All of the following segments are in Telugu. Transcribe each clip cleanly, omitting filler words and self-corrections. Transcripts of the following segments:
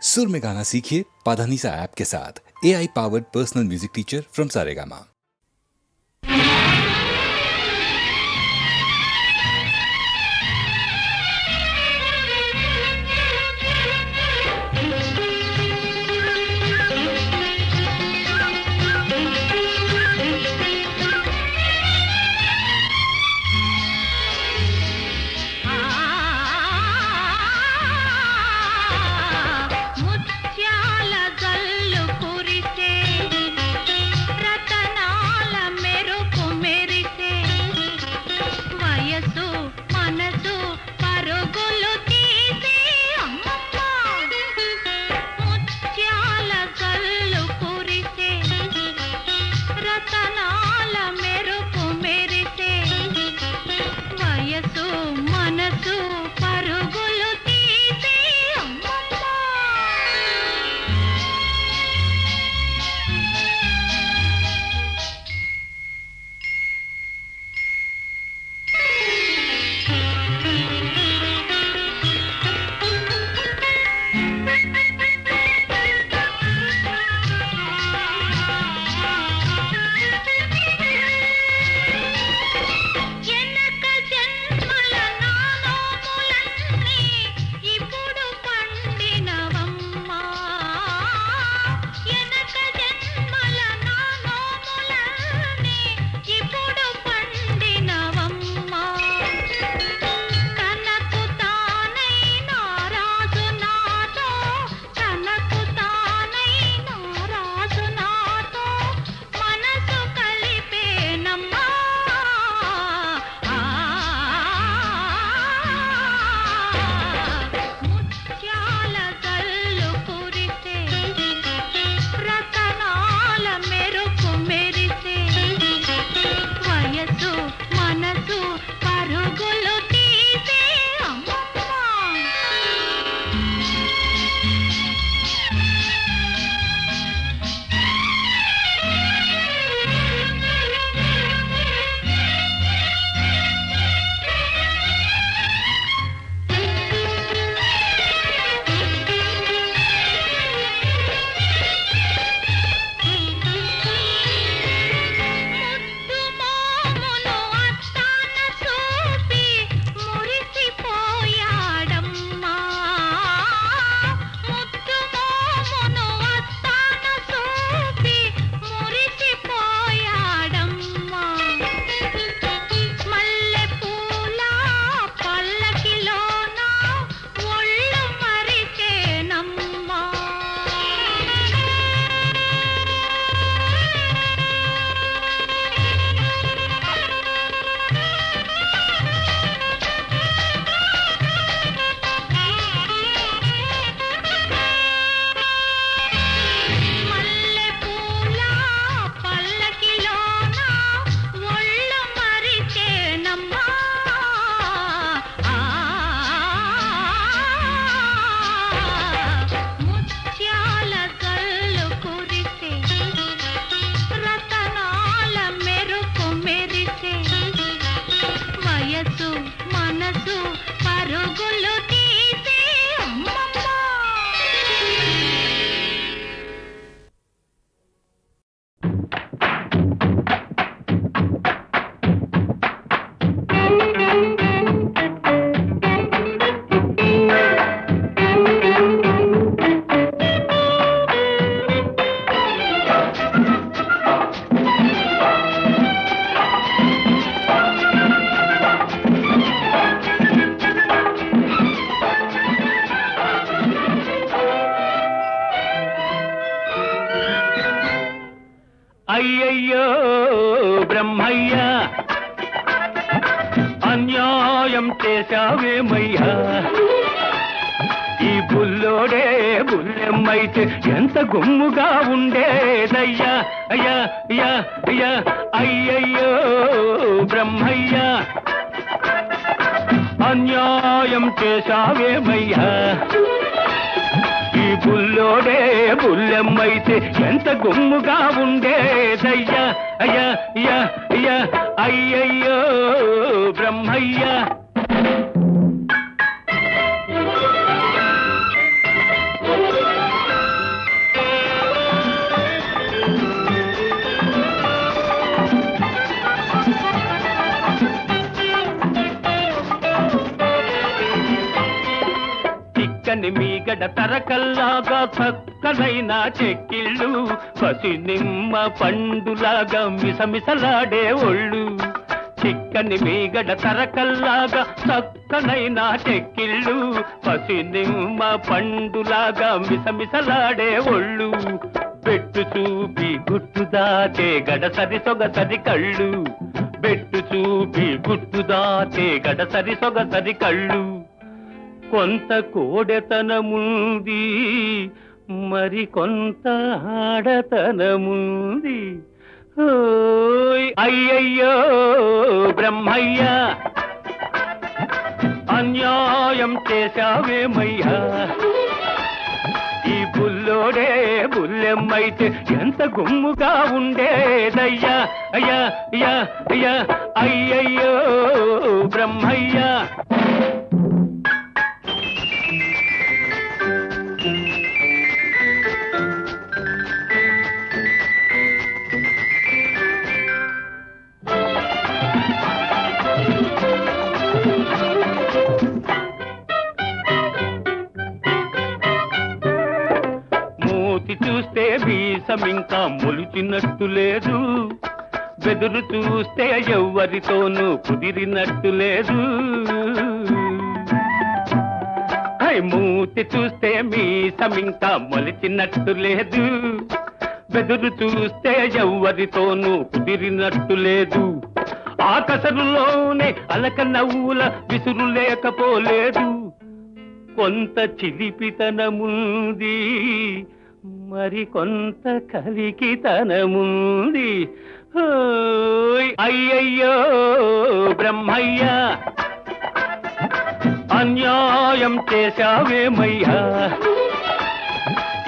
सुर में गाना सीखिए पाधानीसा ऐप के साथ। AI powered personal music teacher from Saregama. అయ్యయ్యో బ్రహ్మయ్యా అన్యాయం చేశావేమయ్యా ఈ బుల్లోడే బుల్లెమ్మైతే ఎంత గుమ్ముగా ఉండేదయ్యా అయ్యా అయ్యా అయ్యా అయ్యయ్యో బ్రహ్మయ్యా అన్యాయం చేశావేమయ్యా ఈ బుల్లోడే బుల్లెమ్మైతే ఎంత గుమ్ముగా ఉండేదయ్యా అయ్యా అయ్యా అయ్యా అయ్యయ్యో బ్రహ్మయ్యా మీగడ తరకల్లాగా చక్కనైన చెక్కిళ్ళు, పసి నిమ్మ పండులాగా మిసమిసలాడే ఒళ్ళు. చిక్కని మీగడ తరకల్లాగా చక్కనైన చెక్కిళ్ళు, పసి నిమ్మ పండులాగా మిసమిసలాడే ఒళ్ళు. బెట్టు చూపి గుట్టు దాచే గడసరి సొగసరి కళ్ళు, బెట్టు చూపి గుట్టు దాచే గడసరి సొగసరి కళ్ళు. కొంత కోడెతనముంది, మరి కొంత ఆడతనముంది. ఓయ్ అయ్యయ్యో బ్రహ్మయ్య, అన్యాయం చేశావేమయ్యా. ఈ బుల్లోడే బుల్లెమ్మైతే ఎంత గుమ్ముగా ఉండేదయ్యా. అయ్యా అయ్యా అయ్యా అయ్యయ్యో బ్రహ్మయ్య. చూస్తే వీసం ఇంకా మొలిచినట్టు లేదు, బెదురు చూస్తే ఎవ్వరితోనూ కుదిరినట్టు లేదు. మూతి చూస్తే మీసం ఇంకా మొలిచినట్టు లేదు, బెదురు చూస్తే ఎవ్వరితోనూ కుదిరినట్టు లేదు. ఆకసరులోనే అలక నవ్వుల విసురు లేకపోలేదు. కొంత చిలిపితనముంది, మరి కొంత కలికితనముంది. అయ్యయ్యో బ్రహ్మయ్య, అన్యాయం చేశావేమయ్యా.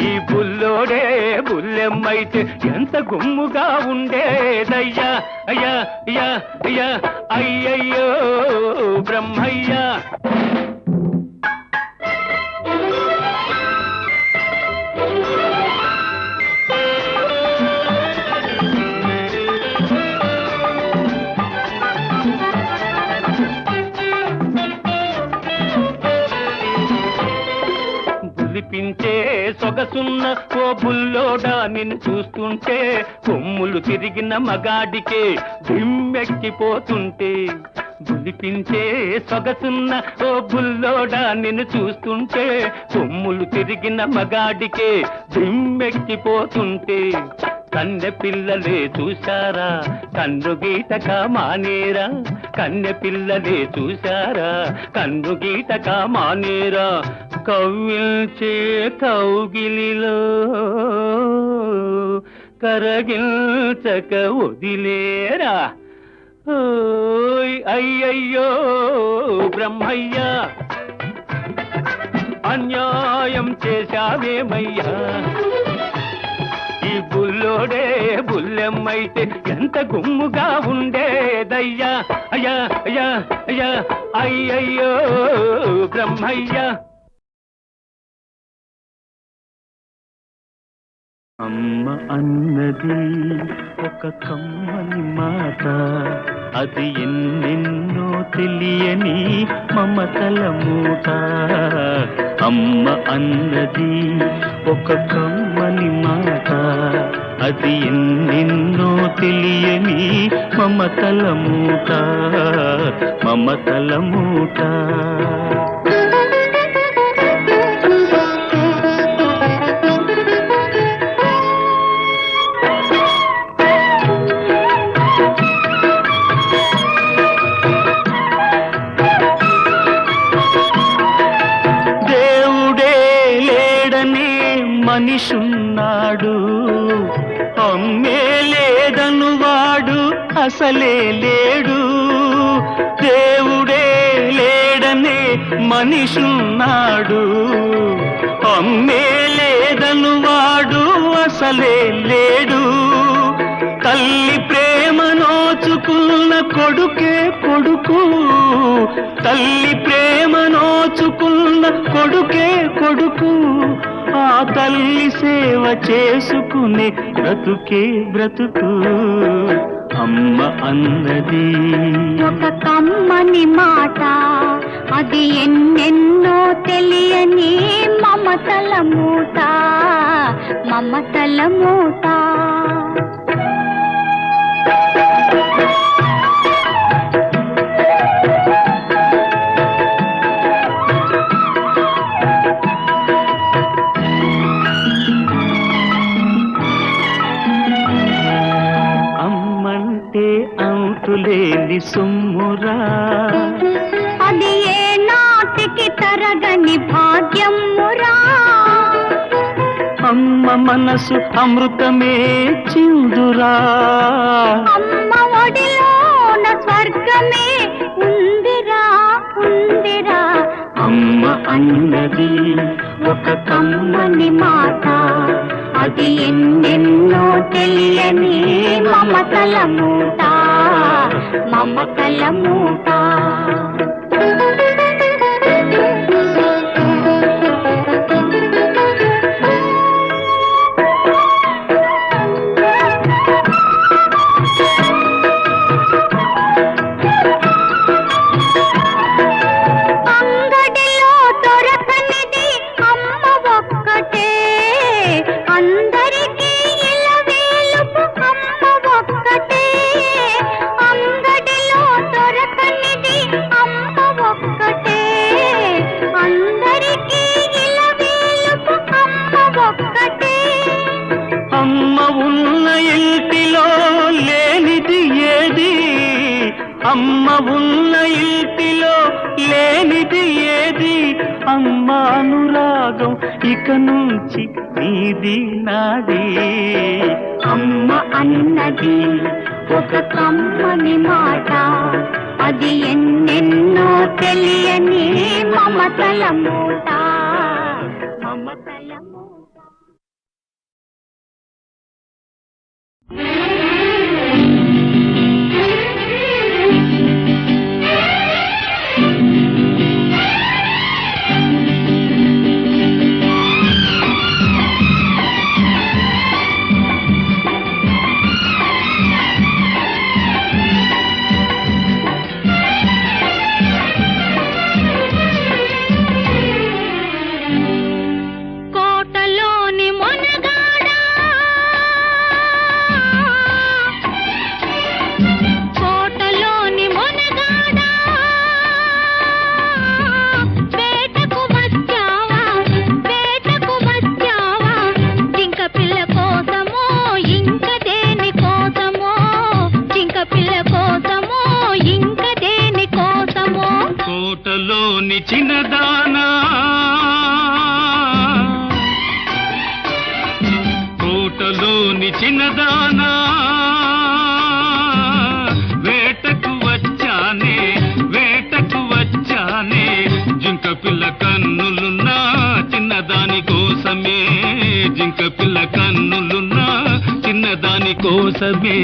ఈ బుల్లోడే బుల్లెమ్మైతే ఎంత గుమ్ముగా ఉండేదయ్యా. అయ్యా అయ్యా అయ్యా అయ్యయ్యో బ్రహ్మయ్య. పించే సొగసున్న ఓ బుల్లోడా నిన్ను చూస్తుంటే, కొమ్ములు తిరిగిన మగాడికే దిమ్మెక్కిపోతుంటే. బులిపించే సొగసున్న ఓ బుల్లోడా నిన్ను చూస్తుంటే, కొమ్ములు తిరిగిన మగాడికే దిమ్మెక్కిపోతుంటే. కన్నె పిల్లలే చూశారా కన్ను గీటక మానేరా, కన్నె పిల్లలే చూశారా కన్ను గీటక మానేరా. కవ్విల్చే కౌగిలిలో కరగిల్చక వదిలేరా. ఓయ్ అయ్యయ్యో బ్రహ్మయ్య, అన్యాయం చేశావేమయ్యా. ఈ బుల్లోడే బుల్లెమ్మైతే ఎంత గుమ్ముగా ఉండేదయ్యా. అయ్యా అయ్యా అయ్యా అయ్యయ్యో బ్రహ్మయ్య. అమ్మ అన్నది ఒక కమ్మని మాట, అది ఎన్నెన్నో తెలియని మమతల మూట. అమ్మ అన్నది ఒక కమ్మని మాట, అది ఎన్నెన్నో తెలియని మమతల మూట, మమతల మూట. మనిషున్నాడు, అమ్మే లేదను వాడు అసలే లేడు. దేవుడే లేడనే మనిషున్నాడు, అమ్మే లేదను వాడు అసలే లేడు. తల్లి ప్రేమ నోచుకున్న కొడుకే కొడుకు, తల్లి ప్రేమ నోచుకున్న కొడుకే కొడుకు. ఆ తల్లి సేవ చేసుకునే బ్రతుకే బ్రతుకు. అమ్మ అన్నది ఒక కమ్మని మాట, అది ఎన్నెన్నో తెలియని మమతల మూట, మమతల మూట. అమ్మంటే అంతులేని సొమ్మురా, అది ఏ నాటికి తరగని భాగ్యమురా. అమ్మ మనసు అమృతమే చిందురా, అమ్మ ఒడిలోన స్వర్గమే ఉందిరా, ఉందిరా. అమ్మ అన్నది ఒక కమ్మని మాట, అది ఎన్నెన్నో తెలియని మమతల మూట, మమతల మూట. అంగడిలో దొరకనిది అమ్మ ఒక్కటే, అందరికీ ఇలవేలుపు అమ్మ ఒక్కటే. అంగడిలో దొరకనిది అమ్మ ఒక్కటే, అందరికీ ఇలవేలుపు అమ్మ ఒక్కటే. అమ్మ ఉన్న ఇంటిలో లేనిది ఏది, అమ్మ ఉన్న ఇంటిలో లేనిది ఏది. అమ్మ అనురాగం ఇక నుంచి నీది నాది. అమ్మ అన్నది ఒక కమ్మని మాట, అది ఎన్నెన్నో తెలియని మమతల మూట, మమతల మూట. కోటలోని మొనగాడా, కోటలోని మొనగాడా, వేటకు వచ్చావా, వేటకు వచ్చావా. జింక పిల్ల కోసమో ఇంక దేని కోసమో, జింక పిల్ల కోసమో ఇంక దేని కోసమో. కోటలోని చిన్నదానా, కోటలోని చిన్నదానా, వేటకు వచ్చానే, వేటకు వచ్చానే. జింక పిల్ల కన్నులున్నా చిన్నదాని కోసమే, జింక పిల్ల కన్నులున్నా చిన్నదాని కోసమే.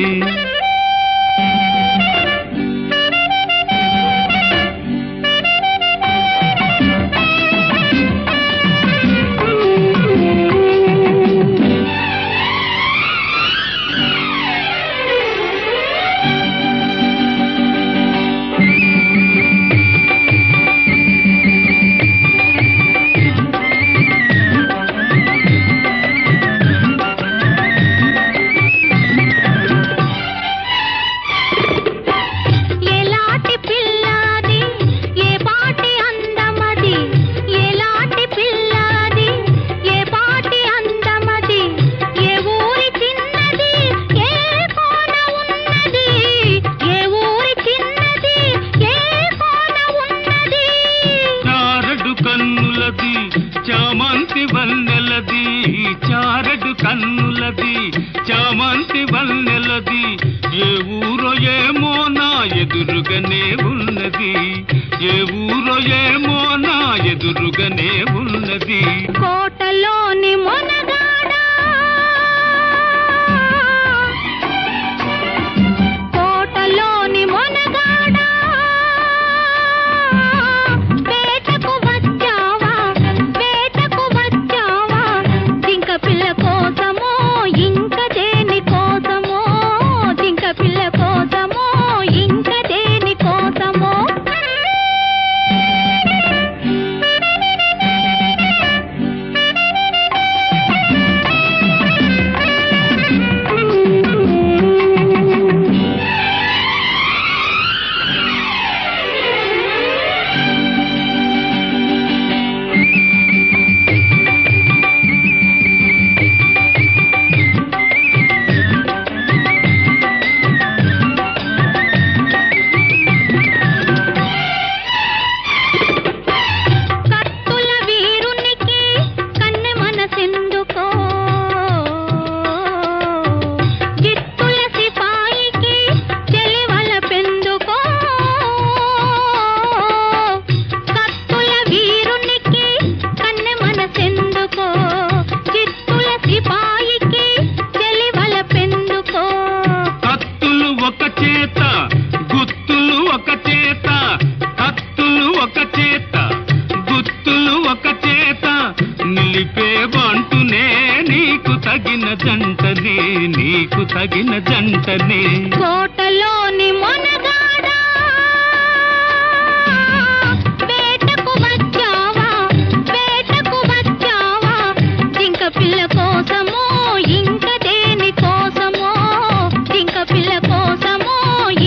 ఎలాంటి పిల్లాది ఏ పాటి అందమది, ఎలాంటి పిల్లాది ఏ పాటి అందమది. ఏ ఊరి చిన్నది ఏ కోన ఉన్నది, ఏ ఊరి చిన్నది ఏ కోన ఉన్నది. చారడు కన్నులది చామంతి వన్నెలది, చారడు కన్నులది చామంతి వన్నెలది. ఏ ఊరో ఏమో నా ఎదురుగానే ఉన్నది, ఏ ఊరో ఏమో నా ఎదురుగానే ఉన్నది. కోటలోని మొనగాడా, కోటలోని మొనగాడా, వేటకు వచ్చావా, వేటకు వచ్చావా. జింక పిల్ల కోసమో ఇంక దేని కోసమో, జింక పిల్ల బంటునే నీకు తగిన జంటనే, నీకు తగిన జంటనే. కోటలోని మొనగాడా వేటకు వచ్చావా, వేటకు వచ్చావా, జింక పిల్ల కోసమో ఇంక దేని కోసమో, జింక పిల్ల కోసమో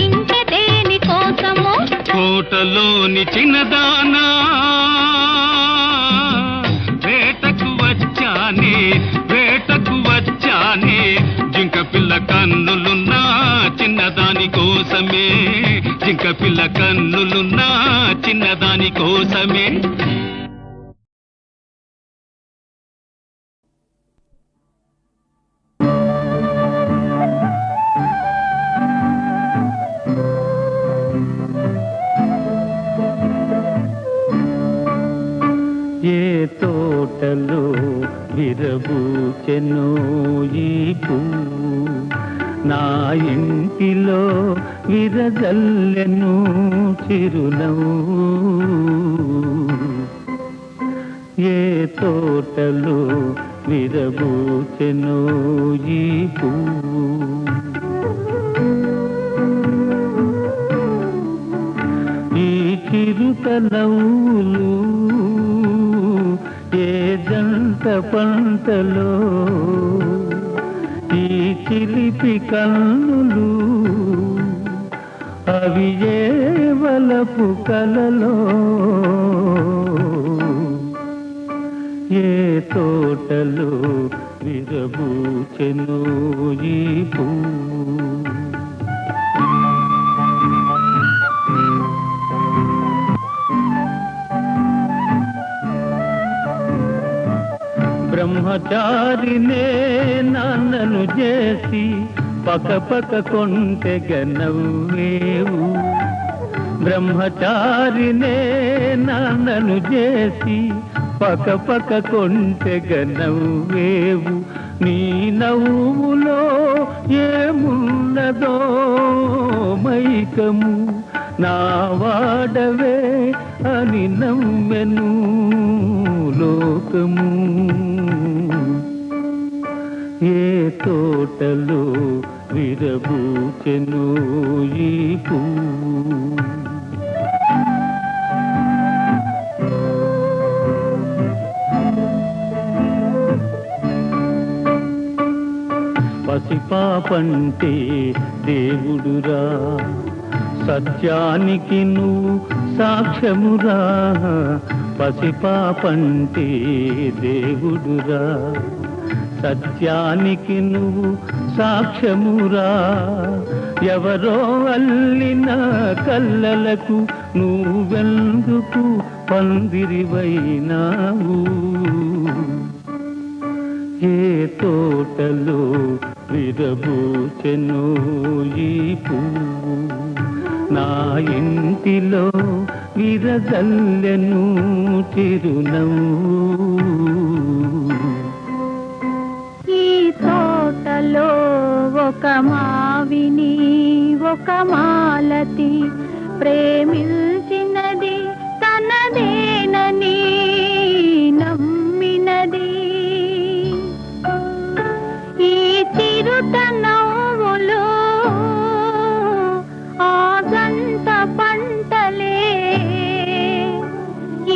ఇంక దేని కోసమో. కోటలోని చిన్నదానా వేటకు వచ్చానే, వేటకు వచ్చానే, జింక పిల్ల కన్నులున్నా చిన్నదాని కోసమే, జింక పిల్ల కన్నులున్నా చిన్నదాని కోసమే. ఏ తోటలో విరబూచెను ఈ పువ్వు, నా ఇంటిలో విరజల్లెను చిరునవ్వు. ఏ తోటలో విరబూచెను ఈ పువ్వు, ఈ చిరుతలవులు ఏ జంట పంటలో, ఈ చిలిపి కన్నులు అవి ఏ వలపు కలలో. ఏ తోటలో విరబూచెను ఈ పువ్వు. బ్రహ్మచారినే నాన్నను చేసి పక కొంటెగ నవ్వేవు, బ్రహ్మచారినే నాన్నను చేసి పక కొంటెగ నవ్వేవు. నీ నవ్వులో ఏమున్నదో మైకము, నా వాడవే అని నమ్మెను లోకము. ఏ తోటలో విరబూచెను ఈ పువ్వు. పసిపాపంటే దేవుడురా, సత్యానికి నువ్వు సాక్ష్యమురా. పసిపాపంటే దేవుడురా, సత్యానికి నువ్వు సాక్ష్యమురా. ఎవరో అల్లిన కల్లలకు నువ్వెందుకు పందిరివైనావు. ఏ తోటలో విరబూచెను ఈ పువ్వు, నా ఇంటిలో విరజల్లెను చిరునవ్వు. ఈ తోటలో ఒక మావిని ఒక మాలతి ప్రేమించినది, తనదేనని నమ్మినది. ఈ చిరుతనవ్వులో ఆ గంట పంటలే,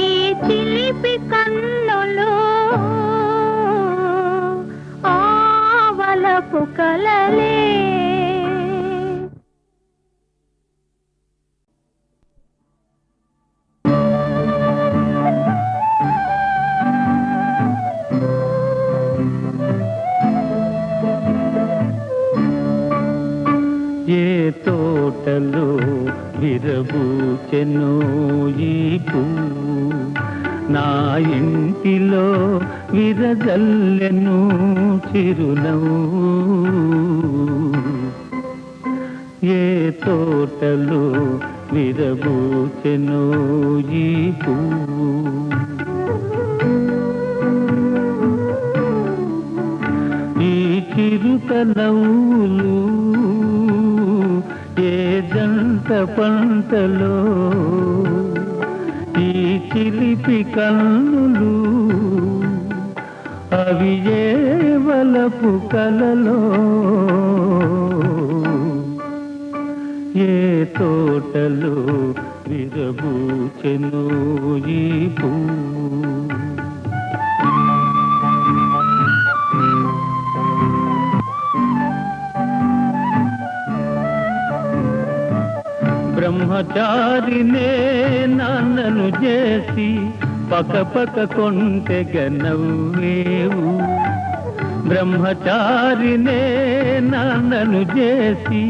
ఈ చిలిపి కన్నులో ఆవలపు కలలే. ఏ తోటలో విరబూచెను ఈ పువ్వు, నా ఇంటిలో విరజల్లెను చిరునవ్వు. ఏ తోటలో విరబూచెను ఈ పువ్వు. ఈ చిరుతలవులు ఏ జంట పంటలో, ఈ చిలిపి కన్నులు అవి ఏ వలపు కలలో ఏ తోటలో విరబూచెను ఈ పువ్వు. బ్రహ్మచారినే నాన్నను చేసి పక కొంటెగ నవ్వేవు. బ్రహ్మచారినే నాన్నను చేసి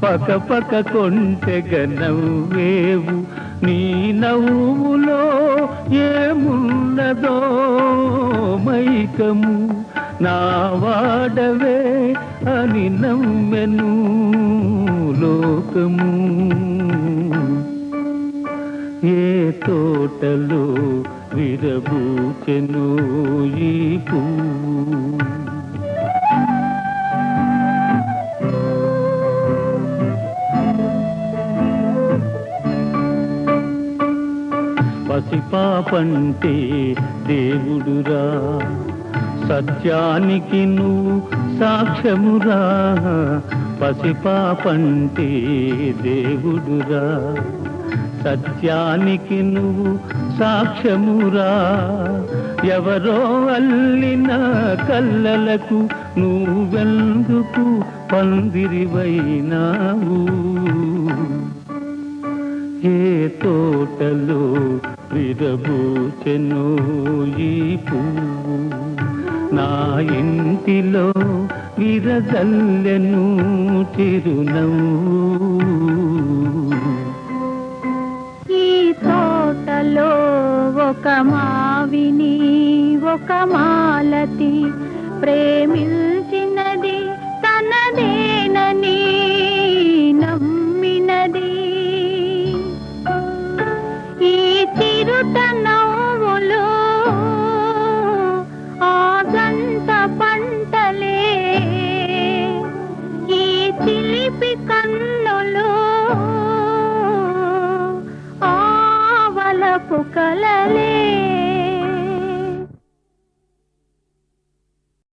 పక కొంటెగ నవ్వేవు. నీ నవ్వులో ఏమున్నదో మైకము నా వాడవే అని నమ్మెను లోకము. ఏ తోటలో విరబూచెను ఈ పువ్వు. పసిపాపంటే దేవుడురా, సత్యానికి నువ్వు సాక్ష్యమురా. పసిపాపంటే దేవుడురా, సత్యానికి నువ్వు సాక్ష్యమురా. ఎవరో అల్లిన కల్లలకు నువ్వెందుకు పందిరివైనావు. ఏ తోటలో విరబూచెను ఈ పువ్వు. నా ఇంటిలో విరజల్లెను చిరునవ్వు. ఈ తోటలో ఒక మావిని ఒక మాలతి ప్రేమించినది తనదేనని నమ్మినది. ఈ చిరుత నవ్వులో ఆగంత పంటలే, ఈ చిలిపి కన్నులో ఆవలపు కలలే.